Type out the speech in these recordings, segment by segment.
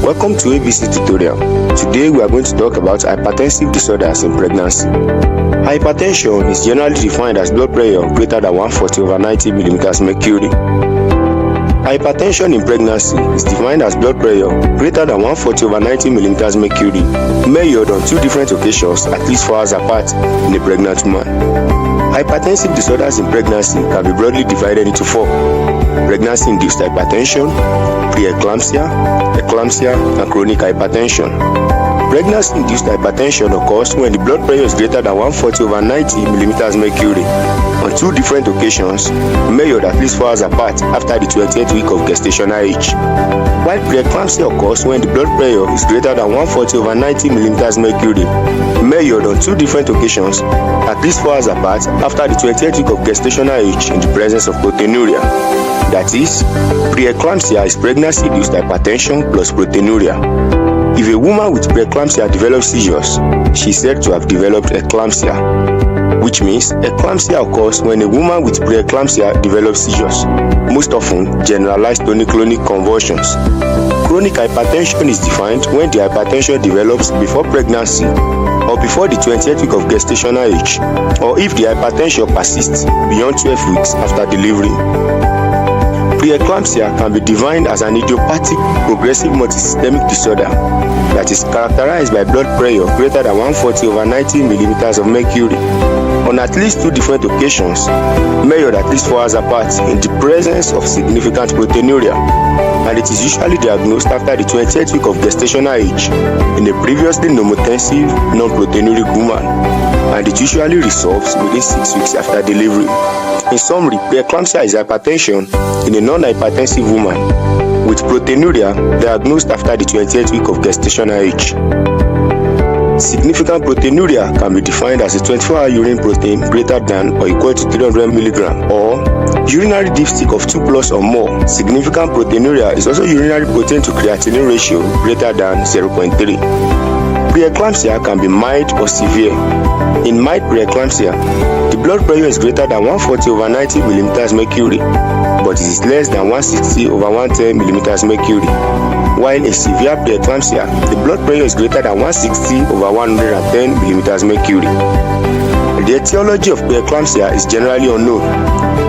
Welcome to ABC tutorial. Today we are going to talk about hypertensive disorders in pregnancy. Hypertension is generally defined as blood pressure greater than 140/90 mm mercury. Hypertension in pregnancy is defined as blood pressure greater than 140/90 mm mercury measured on two different occasions at least 4 hours apart in a pregnant woman. Hypertensive disorders in pregnancy can be broadly divided into four: pregnancy-induced hypertension, preeclampsia, eclampsia, and chronic hypertension. Pregnancy-induced hypertension occurs when the blood pressure is greater than 140/90 mm mercury on two different occasions measured at least 4 hours apart after the 28th week of gestational age. While preeclampsia occurs when the blood pressure is greater than 140/90 mm mercury measured on two different occasions at least 4 hours apart after the 28th week of gestational age in the presence of proteinuria. That is, preeclampsia is pregnancy-induced hypertension plus proteinuria. If a woman with preeclampsia develops seizures, she is said to have developed eclampsia, which means eclampsia occurs when a woman with preeclampsia develops seizures, most often generalized tonic-clonic convulsions. Chronic hypertension is defined when the hypertension develops before pregnancy or before the 20th week of gestational age, or if the hypertension persists beyond 12 weeks after delivery. Preeclampsia can be defined as an idiopathic progressive multisystemic disorder that is characterized by blood pressure greater than 140/90 mm of mercury on at least two different occasions measured at least 4 hours apart in the presence of significant proteinuria, and it is usually diagnosed after the 20th week of gestational age in a previously normotensive non-proteinuric woman, and it usually resolves within 6 weeks after delivery. In summary, preeclampsia is hypertension in a non-hypertensive woman with proteinuria diagnosed after the 20th week of gestational age. Significant proteinuria can be defined as a 24-hour urine protein greater than or equal to 300 mg or urinary dipstick of 2+ or more. Significant proteinuria is also urinary protein to creatinine ratio greater than 0.3. Preeclampsia can be mild or severe. In mild preeclampsia, the blood pressure is greater than 140/90 mm mercury, but it is less than 160/110 mm mercury. While in severe preeclampsia, the blood pressure is greater than 160/110 mm mercury. The etiology of preeclampsia is generally unknown,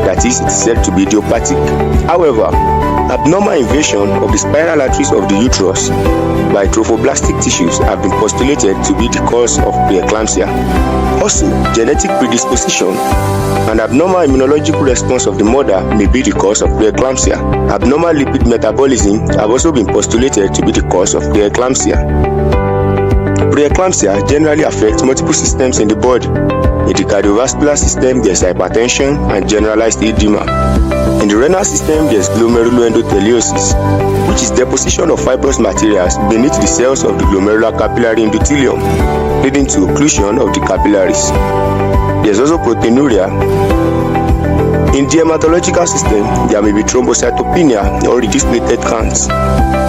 that is, it is said to be idiopathic. However, abnormal invasion of the spiral arteries of the uterus by trophoblastic tissues have been postulated to be the cause of preeclampsia. Also, genetic predisposition and abnormal immunological response of the mother may be the cause of preeclampsia. Abnormal lipid metabolism have also been postulated to be the cause of preeclampsia. Preeclampsia generally affects multiple systems in the body. In the cardiovascular system, there is hypertension and generalized edema. In the renal system, there is glomeruloendotheliosis, which is deposition of fibrous materials beneath the cells of the glomerular capillary endothelium, leading to occlusion of the capillaries. There is also proteinuria. In the hematological system, there may be thrombocytopenia or reduced platelet counts.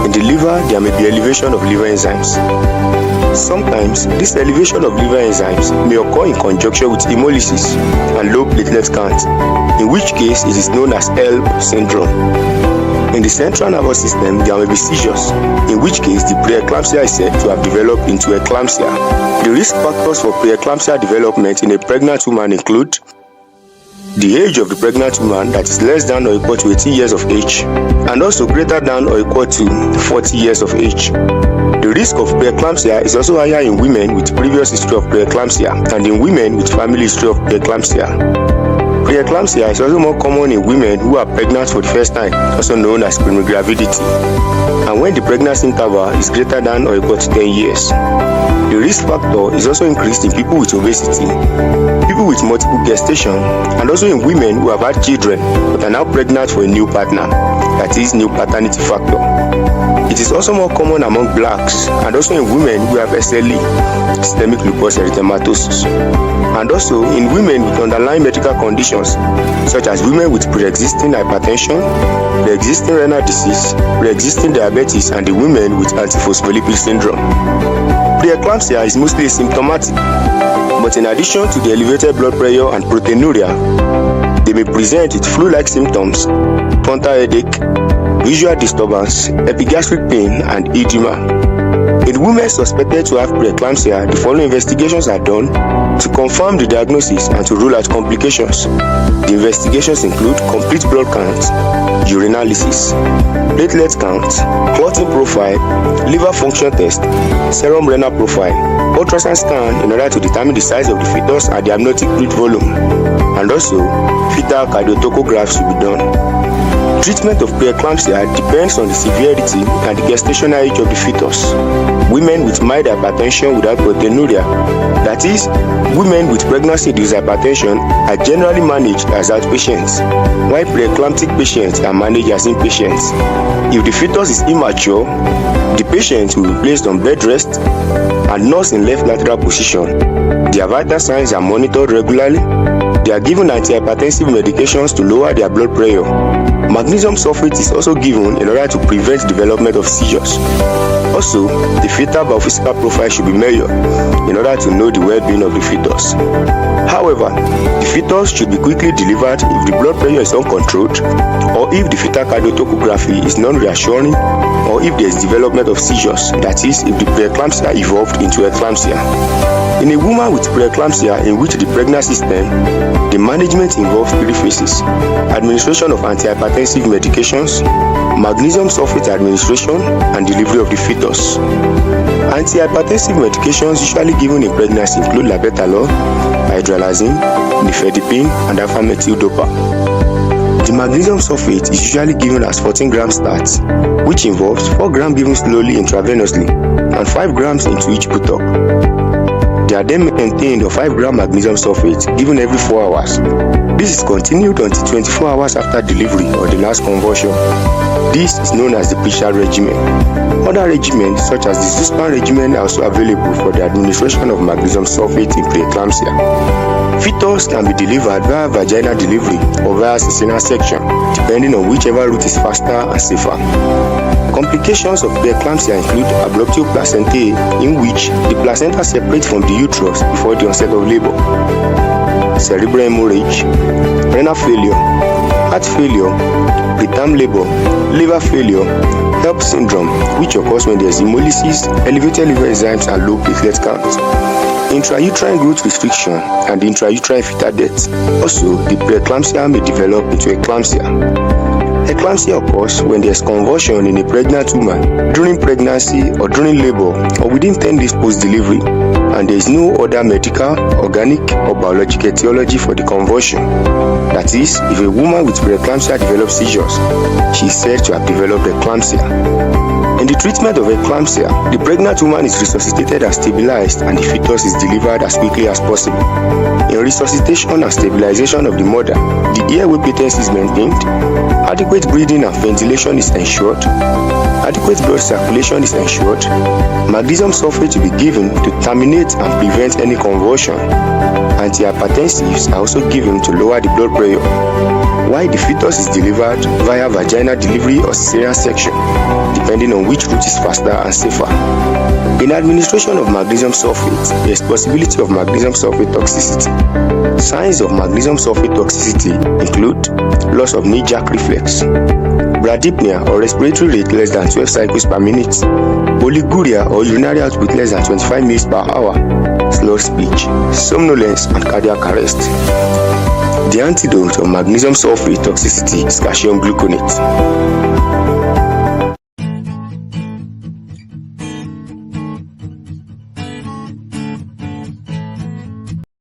In the liver, there may be elevation of liver enzymes. Sometimes, this elevation of liver enzymes may occur in conjunction with hemolysis and low platelet count, in which case it is known as ELB syndrome. In the central nervous system, there may be seizures, in which case the preeclampsia is said to have developed into eclampsia. The risk factors for preeclampsia development in a pregnant woman include the age of the pregnant woman, that is less than or equal to 18 years of age, and also greater than or equal to 40 years of age. The risk of preeclampsia is also higher in women with previous history of preeclampsia and in women with family history of preeclampsia. Preeclampsia is also more common in women who are pregnant for the first time, also known as premagravidity, and when the pregnancy interval is greater than or equal to 10 years. The risk factor is also increased in people with obesity, people with multiple gestation, and also in women who have had children but are now pregnant for a new partner, that is, new paternity factor. It is also more common among blacks and also in women who have SLE, systemic lupus erythematosus, and also in women with underlying medical conditions such as women with pre-existing hypertension, pre-existing renal disease, pre-existing diabetes, and the women with antiphospholipid syndrome. Preeclampsia is mostly asymptomatic, but in addition to the elevated blood pressure and proteinuria, they may present with flu-like symptoms, frontal headache, visual disturbance, epigastric pain, and edema. In women suspected to have preeclampsia, the following investigations are done to confirm the diagnosis and to rule out complications. The investigations include complete blood count, urinalysis, platelet count, clotting profile, liver function test, serum renal profile, ultrasound scan in order to determine the size of the fetus and the amniotic fluid volume, and also fetal cardiotochographs should be done. Treatment of preeclampsia depends on the severity and the gestational age of the fetus. Women with mild hypertension without proteinuria, that is, women with pregnancy-induced hypertension, are generally managed as outpatients, while preeclamptic patients are managed as inpatients. If the fetus is immature, the patient will be placed on bed rest and nursed in left lateral position. Their vital signs are monitored regularly. They are given antihypertensive medications to lower their blood pressure. Magnesium sulfate is also given in order to prevent development of seizures. Also, the fetal biophysical profile should be measured in order to know the well-being of the fetus. However, the fetus should be quickly delivered if the blood pressure is uncontrolled, or if the fetal cardiotocography is non-reassuring, or if there is development of seizures, that is, if the preeclampsia evolved into eclampsia. In a woman with preeclampsia in which the pregnancy stem, the management involves three phases: administration of antihypertensive medications, magnesium sulfate administration, and delivery of the fetus. Antihypertensive medications usually given in pregnancy include labetalol, hydralazine, nifedipine, and alpha-methyldopa. The magnesium sulfate is usually given as 14 grams start, which involves 4 grams given slowly intravenously and 5 grams into each buttock. They are then maintained on 5 grams magnesium sulfate given every 4 hours. This is continued until 24 hours after delivery or the last convulsion. This is known as the pre-child regimen. Other regimens such as the Sussman regimen are also available for the administration of magnesium sulfate in preeclampsia. Fetus can be delivered via vaginal delivery or via cesarean section, depending on whichever route is faster and safer. Complications of preeclampsia include abruptio placentae, in which the placenta separates from the uterus before the onset of labor, cerebral hemorrhage, renal failure, heart failure, preterm labor, liver failure, HELLP syndrome, which occurs when there is hemolysis, elevated liver enzymes, and low platelet count, intrauterine growth restriction, and intrauterine fetal death. Also, the preeclampsia may develop into eclampsia. Eclampsia occurs when there is convulsion in a pregnant woman during pregnancy or during labor or within 10 days post-delivery, and there is no other medical, organic, or biological etiology for the convulsion. That is, if a woman with preeclampsia develops seizures, she is said to have developed eclampsia. In the treatment of eclampsia, the pregnant woman is resuscitated and stabilized, and the fetus is delivered as quickly as possible. In resuscitation and stabilization of the mother, the airway patency is maintained, adequate breathing and ventilation is ensured, adequate blood circulation is ensured, magnesium sulfate will be given to terminate and prevent any convulsion. Antihypertensives are also given to lower the blood pressure, while the fetus is delivered via vaginal delivery or cesarean section, depending on which route is faster and safer. In administration of magnesium sulfate, there is possibility of magnesium sulfate toxicity. Signs of magnesium sulfate toxicity include loss of knee-jerk reflex, bradypnea or respiratory rate less than 12 cycles per minute, oliguria or urinary output less than 25 ml per hour, slurred speech, somnolence, and cardiac arrest. The antidote of magnesium sulfate toxicity is calcium gluconate.